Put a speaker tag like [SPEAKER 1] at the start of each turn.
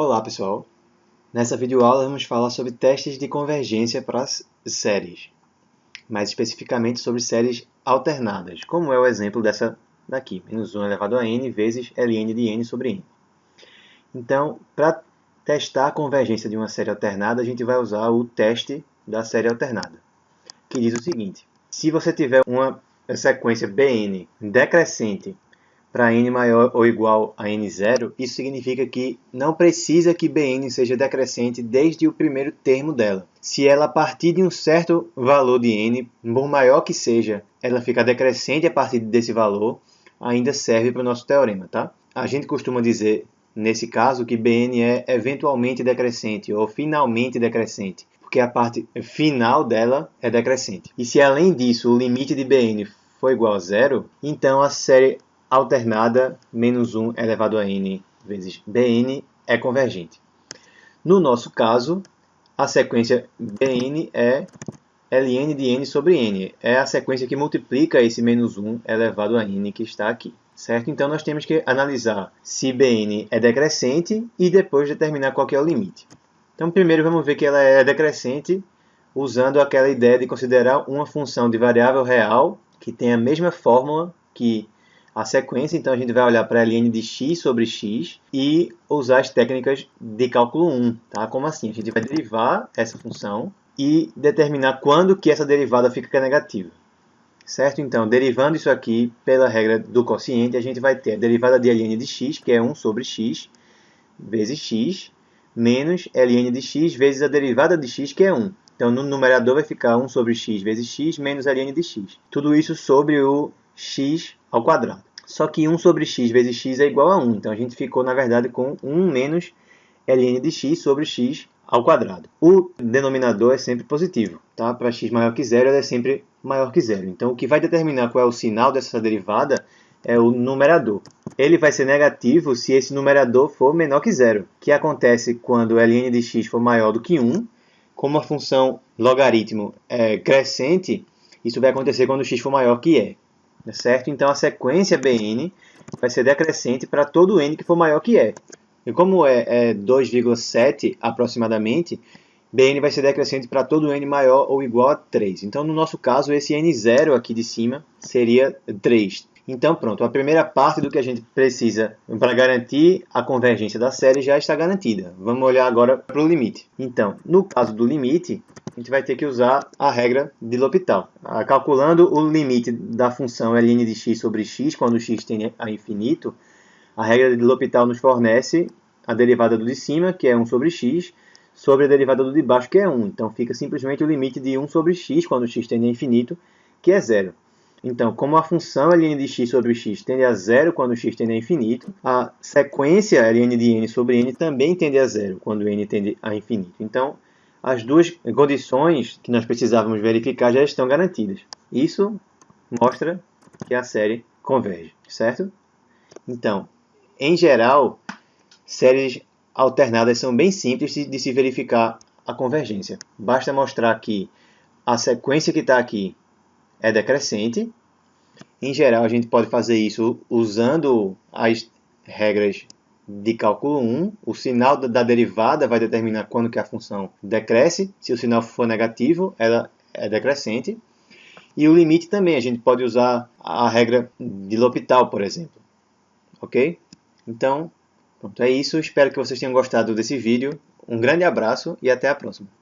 [SPEAKER 1] Olá pessoal, nessa videoaula vamos falar sobre testes de convergência para as séries, mais especificamente sobre séries alternadas, como é o exemplo dessa daqui, menos 1 elevado a n vezes ln de n sobre n. Então, para testar a convergência de uma série alternada, a gente vai usar o teste da série alternada, que diz o seguinte: se você tiver uma sequência Bn decrescente para n maior ou igual a n0, isso significa que não precisa que Bn seja decrescente desde o primeiro termo dela. Se ela partir de um certo valor de n, por maior que seja, ela fica decrescente a partir desse valor, ainda serve para o nosso teorema, tá? A gente costuma dizer, nesse caso, que Bn é eventualmente decrescente ou finalmente decrescente, porque a parte final dela é decrescente. E se além disso o limite de Bn for igual a zero, então a série alternada menos 1 elevado a n vezes Bn é convergente. No nosso caso, a sequência Bn é ln de n sobre n. É a sequência que multiplica esse menos 1 elevado a n que está aqui. Certo? Então, nós temos que analisar se Bn é decrescente e depois determinar qual que é o limite. Então, primeiro vamos ver que ela é decrescente usando aquela ideia de considerar uma função de variável real que tem a mesma fórmula que a sequência. Então, a gente vai olhar para ln de x sobre x e usar as técnicas de cálculo 1. Tá? Como assim? A gente vai derivar essa função e determinar quando que essa derivada fica negativa. Certo? Então, derivando isso aqui pela regra do quociente, a gente vai ter a derivada de ln de x, que é 1 sobre x, vezes x, menos ln de x vezes a derivada de x, que é 1. Então, no numerador vai ficar 1 sobre x vezes x menos ln de x. Tudo isso sobre o x ao quadrado. Só que 1 sobre x vezes x é igual a 1. Então, a gente ficou, na verdade, com 1 menos ln de x sobre x ao quadrado. O denominador é sempre positivo. Tá? Para x maior que zero, ele é sempre maior que zero. Então, o que vai determinar qual é o sinal dessa derivada é o numerador. Ele vai ser negativo se esse numerador for menor que zero, que acontece quando ln de x for maior do que 1. Como a função logaritmo é crescente, isso vai acontecer quando x for maior que e. Certo? Então, a sequência Bn vai ser decrescente para todo n que for maior que e. E como é 2,7 aproximadamente, Bn vai ser decrescente para todo n maior ou igual a 3. Então, no nosso caso, esse n0 aqui de cima seria 3. Então, pronto, a primeira parte do que a gente precisa para garantir a convergência da série já está garantida. Vamos olhar agora para o limite. Então, no caso do limite, a gente vai ter que usar a regra de L'Hopital. Calculando o limite da função ln de x sobre x, quando x tende a infinito, a regra de L'Hopital nos fornece a derivada do de cima, que é 1 sobre x, sobre a derivada do de baixo, que é 1. Então, fica simplesmente o limite de 1 sobre x, quando x tende a infinito, que é 0. Então, como a função ln de x sobre x tende a 0 quando x tende a infinito, a sequência ln de n sobre n também tende a 0 quando n tende a infinito. Então, as duas condições que nós precisávamos verificar já estão garantidas. Isso mostra que a série converge, certo? Então, em geral, séries alternadas são bem simples de se verificar a convergência. Basta mostrar que a sequência que está aqui é decrescente. Em geral, a gente pode fazer isso usando as regras de cálculo 1. O sinal da derivada vai determinar quando que a função decresce. Se o sinal for negativo, ela é decrescente. E o limite também, a gente pode usar a regra de L'Hopital, por exemplo. Ok? Então, pronto, é isso. Espero que vocês tenham gostado desse vídeo. Um grande abraço e até a próxima.